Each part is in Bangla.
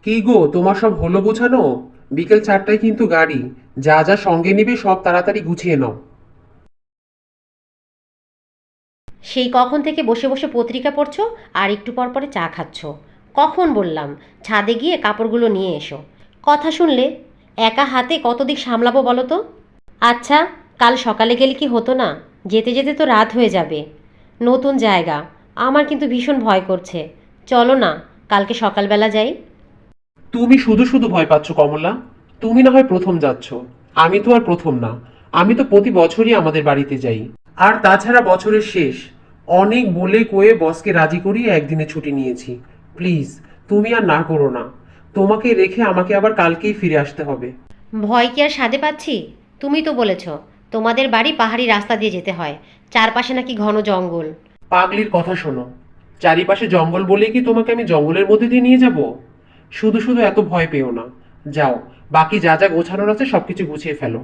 কি গো, তোমার সব হলো গোছানো? বিকেল 4টায় কিন্তু গাড়ি। যা যা সঙ্গে নিবে সব তাড়াতাড়ি গুছিয়ে নাও। সেই কখন থেকে বসে বসে পত্রিকা পড়ছো আর একটু পর পরে চা খাচ্ছ। কখন বললাম ছাদে গিয়ে কাপড়গুলো নিয়ে এসো। কথা শুনলে একা হাতে কত দিক সামলাবো বলো তো। আচ্ছা, কাল সকালে গেলে কি হতো না? যেতে যেতে তো রাত হয়ে যাবে। নতুন জায়গা, আমার কিন্তু ভীষণ ভয় করছে। চলো না, কালকে সকালবেলা যাই। তুমি শুধু শুধু ভয় পাচ্ছ কমলা। তুমি না হয় প্রথম যাচ্ছ, আমি তো আর প্রথম না। আমি তো প্রতি বছরই আমাদের বাড়িতে যাই। আর তাছাড়া বছরের শেষ। অনেক বলে কয়ে বসকে রাজি করিয়ে একদিনে ছুটি নিয়েছি। প্লিজ, তুমি আর না করো না। তোমাকে রেখে আমাকে আবার কালকেই ফিরে আসতে হবে। ভয় কি আর সাধে পাচ্ছি? তুমি তো বলেছ তোমাদের বাড়ি পাহাড়ি রাস্তা দিয়ে যেতে হয়, চারপাশে নাকি ঘন জঙ্গল। পাগলির কথা শোনো। চারিপাশে জঙ্গল বলে কি তোমাকে আমি জঙ্গলের মধ্যে দিয়ে নিয়ে যাব? শুধু শুধু এত ভয় পেও না। যাও, বাকি যা যা গোছানোর আছে সবকিছু গুছিয়ে ফেলো।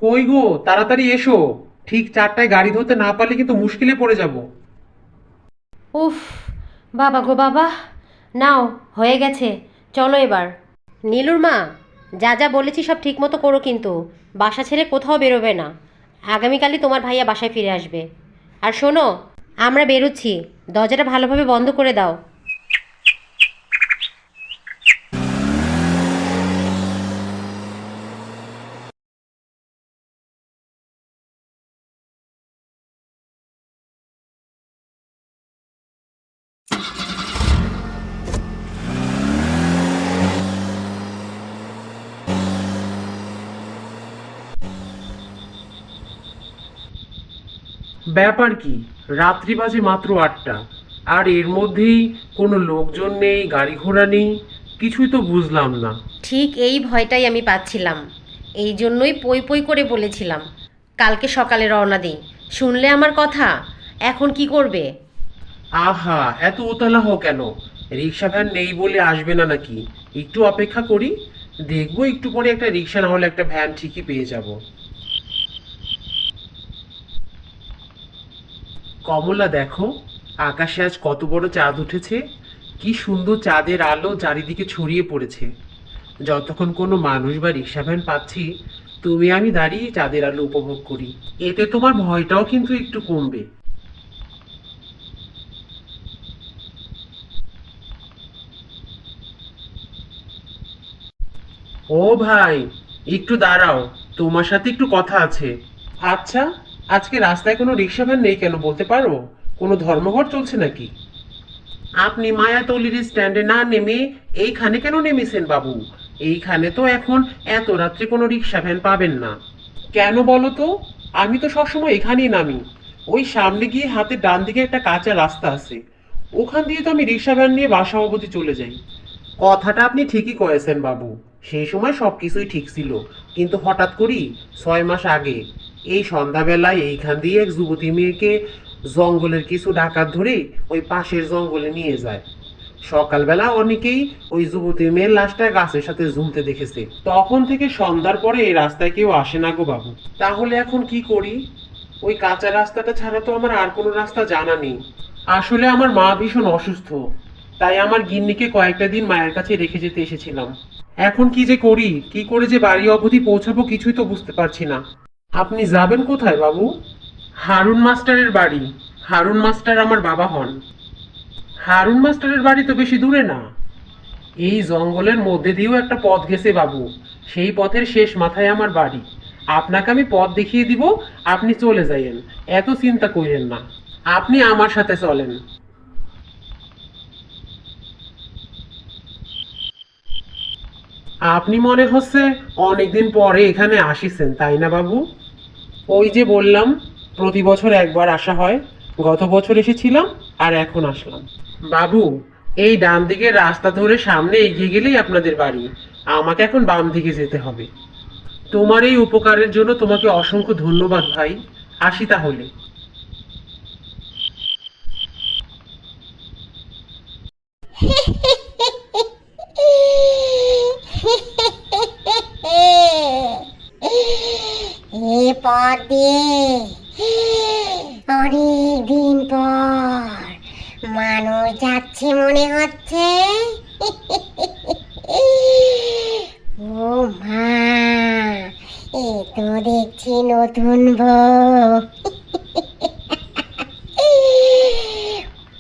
কই গো, তাড়াতাড়ি এসো। ঠিক 4টায় গাড়ি ধরতে না পারলে কিন্তু মুশকিলে পড়ে যাব। উফ, বাবা গো বাবা। নাও, হয়ে গেছে, চলো এবার। নীলুর মা, যা যা বলেছি সব ঠিকমতো করো কিন্তু। বাসা ছেড়ে কোথাও বেরোবে না। আগামীকালই তোমার ভাইয়া বাসায় ফিরে আসবে। আর শোনো, আমরা বেরোচ্ছি, দরজাটা ভালোভাবে বন্ধ করে দাও। ব্যাপার কি? রাত্রি বাজে মাত্র 8টা, আর এর মধ্যেই কোনো লোকজন নেই, গাড়ি ঘোড়া নেই। কিছুই তো বুঝলাম না। ঠিক এই ভয়টাই আমি পাচ্ছিলাম। এই জন্যই পই পই করে বলেছিলাম কালকে সকালে রওনা দিই। শুনলে আমার কথা? এখন কি করবে? আহা, এত উতলা হও কেন? রিক্সা ভ্যান নেই বলে আসবে না নাকি? একটু অপেক্ষা করি। দেখবো একটু পরে একটা রিক্সা না হলে একটা ভ্যান ঠিকই পেয়ে যাব। কমলা দেখো, আকাশে আজ কত বড় চাঁদ উঠেছে। কি সুন্দর চাঁদের আলো চারিদিকে ছড়িয়ে পড়েছে। যতক্ষণ কোনো মানুষ বা রিক্সা ভ্যান পাচ্ছি, তুমি আমি দাঁড়িয়ে চাঁদের আলো উপভোগ করি। এতে তোমার ভয়টাও কিন্তু একটু কমবে। ও ভাই, একটু দাঁড়াও। তোমার সাথে একটু কথা আছে। আচ্ছা, আজকে রাস্তায় কোনো রিক্সা ভ্যান নেই কেন বলতে পারো? কোনো ধর্মঘট চলছে নাকি? আপনি মায়াতলির স্ট্যান্ডে না নেমে এইখানে কেন নেমেছেন বাবু? এইখানে তো এখন এত রাত্রে কোনো রিক্সা ভ্যান পাবেন না। কেন বলো তো? আমি তো সবসময় এখানেই নামি। ওই সামনে গিয়ে হাতের ডান দিকে একটা কাঁচা রাস্তা আছে। ওখান দিয়ে তো আমি রিক্সা ভ্যান নিয়ে বাসা অবধি চলে যাই। কথাটা আপনি ঠিকই কয়েছেন বাবু। সেই সময় সবকিছুই ঠিক ছিল। কিন্তু হঠাৎ করেই 6 মাস আগে এই সন্ধ্যাবেলায় এইখান দিয়ে এক যুবতী মেয়েকে জঙ্গলের কিছু ডাকাত ধরে ওই পাশের জঙ্গলে নিয়ে যায়। সকালবেলা অনেকেই ওই যুবতী মেয়ের লাশটা গাছের সাথে ঝুলতে দেখেছে। তখন থেকে সন্ধ্যার পরে এই রাস্তায় কেউ আসে না গো বাবু। তাহলে এখন কি করি? ওই কাঁচা রাস্তাটা ছাড়া তো আমার আর কোনো রাস্তা জানা নেই। আসলে আমার মা ভীষণ অসুস্থ, তাই আমার গিন্নিকে কয়েকটা দিন মায়ের কাছে রেখে যেতে এসেছিলাম। এখন কি যে করি, কি করে যে বাড়ি অবধি পৌঁছাবো কিছুই তো বুঝতে পারছি না। আপনি যাবেন কোথায় বাবু? হারুন মাস্টারের বাড়ি। হারুন মাস্টার আমার বাবা হন। হারুন মাস্টারের বাড়ি তো বেশি দূরে না। এই জঙ্গলের মধ্যে দিয়েও একটা পথ গেছে বাবু। সেই পথের শেষ মাথায় আমার বাড়ি। আপনাকে আমি পথ দেখিয়ে দিব, আপনি চলে যাইয়েন। এত চিন্তা করেন না। আপনি আমার সাথে চলেন। আপনি মনে হচ্ছে অনেকদিন পরে এখানে আসিছেন, তাই না বাবু? ওই যে বললাম, প্রতি বছর একবার আসা হয়। গত বছর এসেছিলাম, আর এখন আসলাম। বাবু, এই ডান দিকের রাস্তা ধরে সামনে এগিয়ে গেলেই আপনাদের বাড়ি। আমাকে এখন বাম দিকে যেতে হবে। তোমার এই উপকারের জন্য তোমাকে অসংখ্য ধন্যবাদ ভাই। আসি তাহলে। এ পথ দিয়ে অনেক দিন পর মানুষ যাচ্ছে মনে হচ্ছে। নতুন বউ।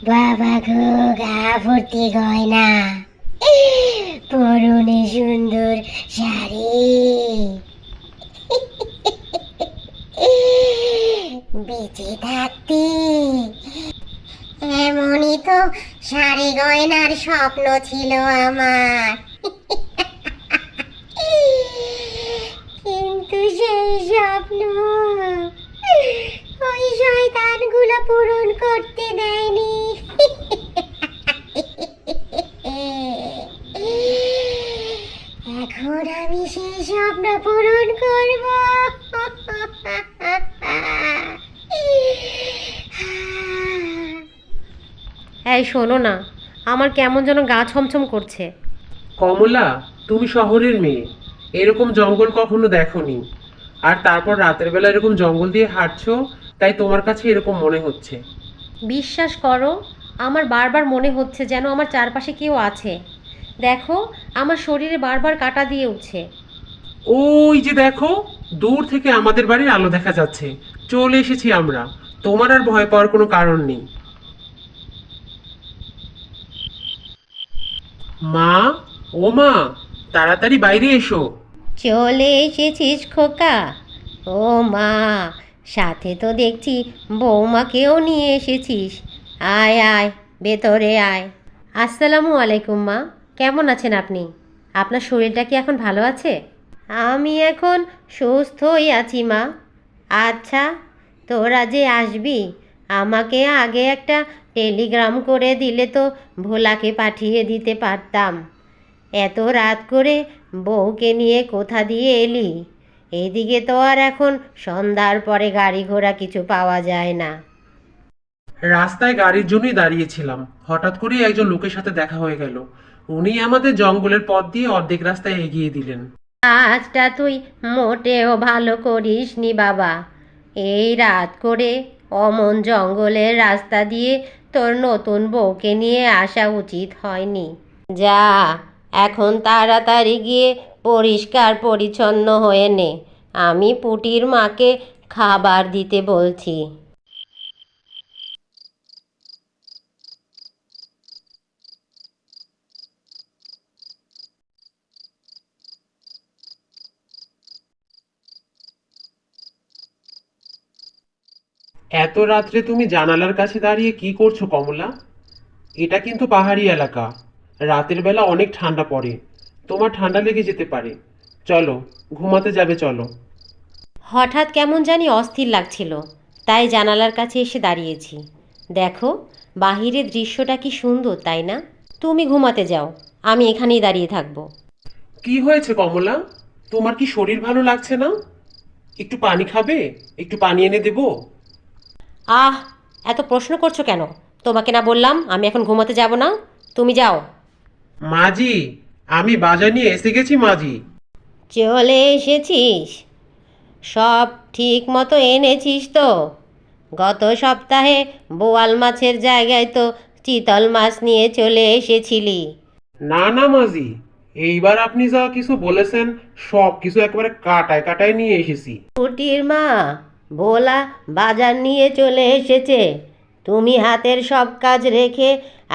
বাবা গো, গা ভর্তি গয়না, পরনে সুন্দর শাড়ি, বেঁচে থাকতে এমনই তো শাড়ি গয়নার স্বপ্ন ছিল আমার। কিন্তু সেই স্বপ্ন ওই শয়তানগুলো পূরণ করতে দেয়নি। এখন আমি সেই স্বপ্ন পূরণ করব। এই শোনো না, আমার কেমন যেন গা ছমছম করছে। কমলা, তুমি শহরের মেয়ে, এরকম জঙ্গল কখনো দেখোনি। আর তারপর রাতের বেলা এরকম জঙ্গল দিয়ে হাঁটছো, তাই তোমার কাছে এরকম মনে হচ্ছে। বিশ্বাস করো, আমার বারবার মনে হচ্ছে যেন আমার চারপাশে কেউ আছে। দেখো, আমার শরীরে বারবার কাঁটা দিয়ে উঠছে। ওই যে দেখো, দূর থেকে আমাদের বাড়ির আলো দেখা যাচ্ছে। চলে এসেছি আমরা, তোমার আর ভয় পাওয়ার কোনো কারণ নেই। মা, ও মা, তাড়াতাড়ি বাইরে এসো। চলে এসেছিস খোকা? ও মা, সাথে তো দেখছি বৌমাকেও নিয়ে এসেছিস। আয় আয়, ভেতরে আয়। আসসালামু আলাইকুম মা, কেমন আছেন আপনি? আপনার শরীরটা কি এখন ভালো আছে? আমি এখন সুস্থই আছি মা। আচ্ছা, তোরা যে আসবি, আমাকে আগে একটা টেলিগ্রাম করে দিলে তো ভোলাকে পাঠিয়ে দিতে পারতাম। এত রাত করে বউকে নিয়ে কোথা দিয়ে এলি? এদিকে তো আর এখন সন্ধ্যার পরে গাড়ি ঘোড়া কিছু পাওয়া যায় না। রাস্তায় গাড়ির জন্যই দাঁড়িয়েছিলাম, হঠাৎ করেই একজন লোকের সাথে দেখা হয়ে গেল। উনি আমাদের জঙ্গলের পথ দিয়ে অর্ধেক রাস্তায় এগিয়ে দিলেন। কাজটা তুই মোটেও ভালো করিসনি বাবা। এই রাত করে অমন জঙ্গলের রাস্তা দিয়ে তোর নতুন বউকে নিয়ে আসা উচিত হয়নি। যা, এখন তাড়াতাড়ি গিয়ে পরিষ্কার পরিচ্ছন্ন হয়ে নে। আমি পুটির মাকে খাবার দিতে বলছি। এত রাত্রে তুমি জানালার কাছে দাঁড়িয়ে কি করছো কমলা? এটা কিন্তু পাহাড়ি এলাকা, রাতের বেলা অনেক ঠান্ডা পড়ে, তোমার ঠান্ডা লেগে যেতে পারে। চলো, ঘুমাতে যাবে, চলো। হঠাৎ কেমন জানি অস্থির লাগছিল, তাই জানালার কাছে এসে দাঁড়িয়েছি। দেখো, বাহিরের দৃশ্যটা কি সুন্দর, তাই না? তুমি ঘুমাতে যাও, আমি এখানেই দাঁড়িয়ে থাকবো। কি হয়েছে কমলা? তোমার কি শরীর ভালো লাগছে না? একটু পানি খাবে? একটু পানি এনে দেবো? আহ, এত প্রশ্ন করছো কেন? তোমাকে না বললাম আমি এখন ঘুমাতে যাব না? তুমি যাও। মাজি, আমি বাজার নিয়ে এসে গেছি মাজি। চলে এসেছিস? সব ঠিক মতো এনেছিস তো? গত সপ্তাহে বোয়াল মাছের জায়গায় তো চিতল মাছ নিয়ে চলে এসেছিলি। না না মাজি, এইবার আপনি যা কিছু বলেছেন সব কিছু একেবারে কাটায় কাটায় নিয়ে এসেছি। পুটির মা, ভোলা বাজার নিয়ে চলে এসেছে। তুমি হাতের সব কাজ রেখে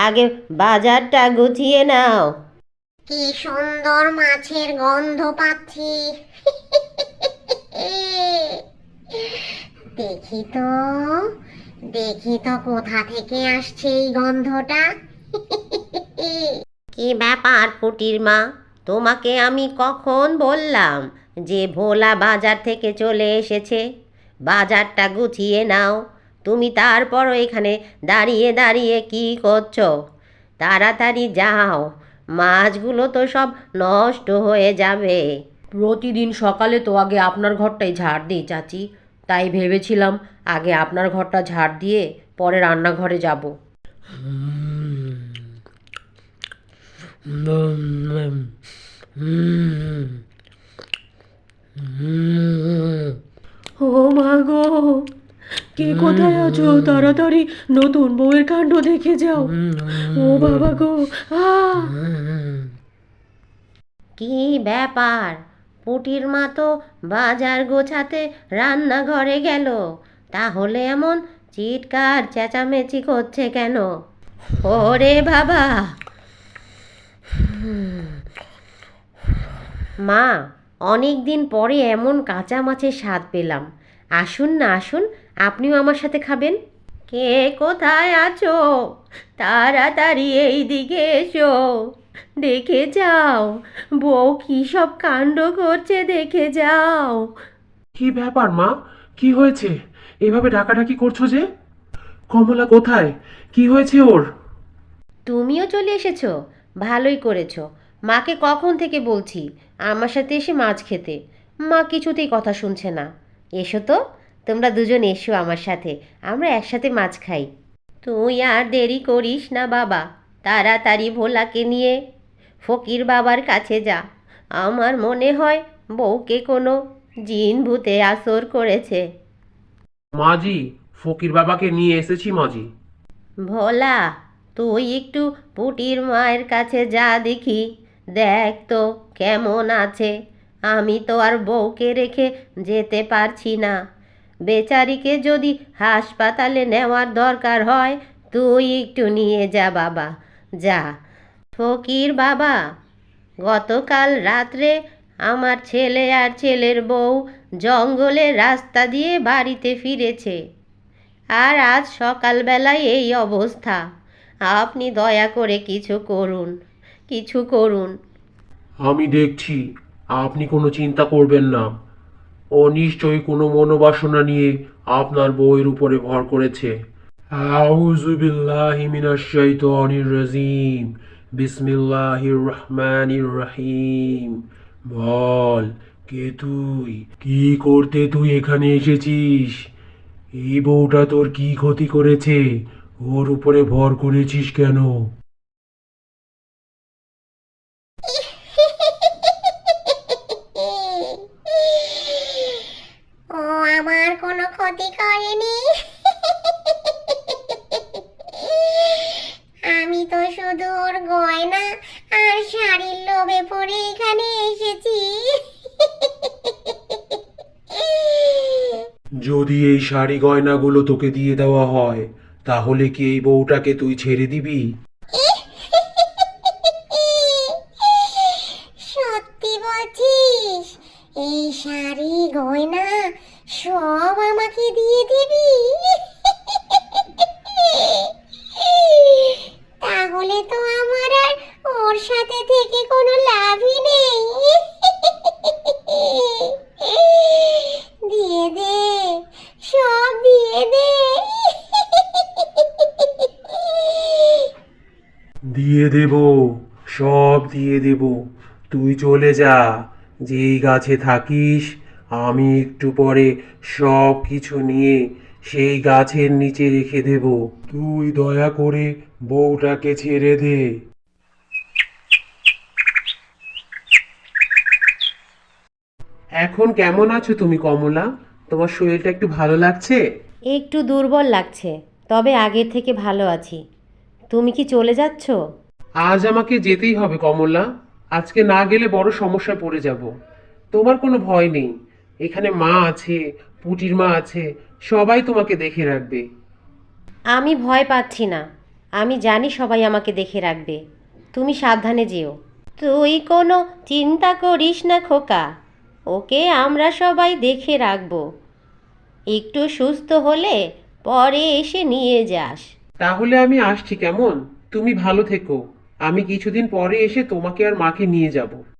আগে বাজারটা গুছিয়ে নাও। কি সুন্দর মাছের গন্ধ পাচ্ছি। দেখি তো, দেখি তো কোথা থেকে আসছে এই গন্ধটা। কি ব্যাপার পুটির মা, তোমাকে আমি কখন বললাম যে ভোলা বাজার থেকে চলে এসেছে? বাজারটা গুছিয়ে নাও। তুমি তারপরও এখানে দাঁড়িয়ে দাঁড়িয়ে কি করছো? তাড়াতাড়ি যাও, মাছগুলো তো সব নষ্ট হয়ে যাবে। প্রতিদিন সকালে তো আগে আপনার ঘরটাই ঝাড় দিই চাচি, তাই ভেবেছিলাম আগে আপনার ঘরটা ঝাড় দিয়ে পরে রান্নাঘরে যাব। ও মা গো, কে কোথায় আছো? তাড়াতাড়ি নতুন বউয়ের কাণ্ড দেখে যাও। ও বাবা গো, কি ব্যাপার? পুটির মা তো বাজার গোছাতে রান্নাঘরে গেল, তাহলে এমন চিৎকার চেঁচামেচি করছে কেন? ওরে বাবা! মা, অনেক দিন পরে এমন কাঁচা মাছের স্বাদ পেলাম। আসুন না, আসুন, আপনিও আমার সাথে খাবেন। কে কোথায় আছো? তাড়াতাড়ি এই দিকে এসো, দেখে যাও বউ কী সব কাণ্ড করছে, দেখে যাও। কি ব্যাপার মা? কি হয়েছে? এভাবে ডাকাডাকি করছো যে? কমলা কোথায়? কি হয়েছে ওর? তুমিও চলে এসেছো, ভালোই করেছো। মাকে কখন থেকে বলছি আমার সাথে এসে মাছ খেতে, মা কিছুতেই কথা শুনছে না। এসো তো, তোমরা দুজন এসো আমার সাথে, আমরা একসাথে মাছ খাই। তুই আর দেরি করিস না বাবা, তাড়াতাড়ি ভোলাকে নিয়ে ফকির বাবার কাছে যা। আমার মনে হয় বউকে কোনো জিন ভূতে আসর করেছে। মাজি, ফকির বাবাকে নিয়ে এসেছি মাজি। ভোলা, তুই একটু পুটির মায়ের কাছে যা দেখি, দেখ তো কেমন আছে। আমি তো আর বউকে রেখে যেতে পারছি না। বেচারিকে যদি হাসপাতালে নেওয়ার দরকার হয়, তুই একটু নিয়ে যা বাবা, যা। ফকির বাবা, গতকাল রাত্রে আমার ছেলে আর ছেলের বউ জঙ্গলের রাস্তা দিয়ে বাড়িতে ফিরেছে, আর আজ সকালবেলায় এই অবস্থা। আপনি দয়া করে কিছু করুন, কিছু করুন। আমি দেখছি, আপনি কোনো চিন্তা করবেন না। ও নিশ্চয়ই কোনো মনোবাসনা নিয়ে আপনার বউয়ের উপরে ভর করেছে। আউযু বিল্লাহি মিনাশ শাইতানির রাজিম। বিসমিল্লাহির রহমানির রহিম। বল, কে তুই? কি করতে তুই এখানে এসেছিস? এই বউটা তোর কি ক্ষতি করেছে? ওর উপরে ভর করেছিস কেন? ও আমার কোনো ক্ষতি করেনি। আমি তো শুধু ওর গয়না আর শাড়ির লোভে পড়ে এখানে এসেছি। যদি এই শাড়ি গয়নাগুলো তোকে দিয়ে দেওয়া হয়, তাহলে কি এই বউটাকে তুই ছেড়ে দিবি? সত্যি বলছিস? এই শাড়ি গয়না সব আমাকে দিয়ে দিবি? তাহলে তো আমার আর ওর সাথে থেকে কোনো লাভই নেই। দিয়ে দে, সব দিয়ে দে। দিয়ে দেব, সব দিয়ে দেব। তুই চলে যা। যেই গাছে থাকিস, আমি একটু পরে সব কিছু নিয়ে সেই গাছের নিচে রেখে দেব। তুই দয়া করে বউটাকে ছেড়ে দে। এখন কেমন আছো তুমি কমলা? তোমার শরীরটা একটু ভালো লাগছে? একটু দুর্বল লাগছে, তবে আগের থেকে ভালো আছি। তুমি কি চলে যাচ্ছ? আজ আমাকে যেতেই হবে কমলা। আজকে না গেলে বড় সমস্যায় পড়ে যাব। তোমার কোনো ভয় নেই, এখানে মা আছে, পুটির মা আছে, সবাই তোমাকে দেখে রাখবে। আমি ভয় পাচ্ছি না, আমি জানি সবাই আমাকে দেখে রাখবে। তুমি সাবধানে যেও। তুই কোনো চিন্তা করিস না খোকা, ওকে আমরা সবাই দেখে রাখবো। একটু সুস্থ হলে পরে এসে নিয়ে যাস। তাহলে আমি আসছি কেমন? তুমি ভালো থেকো। আমি কিছুদিন পরে এসে তোমাকে আর মাকে নিয়ে যাব।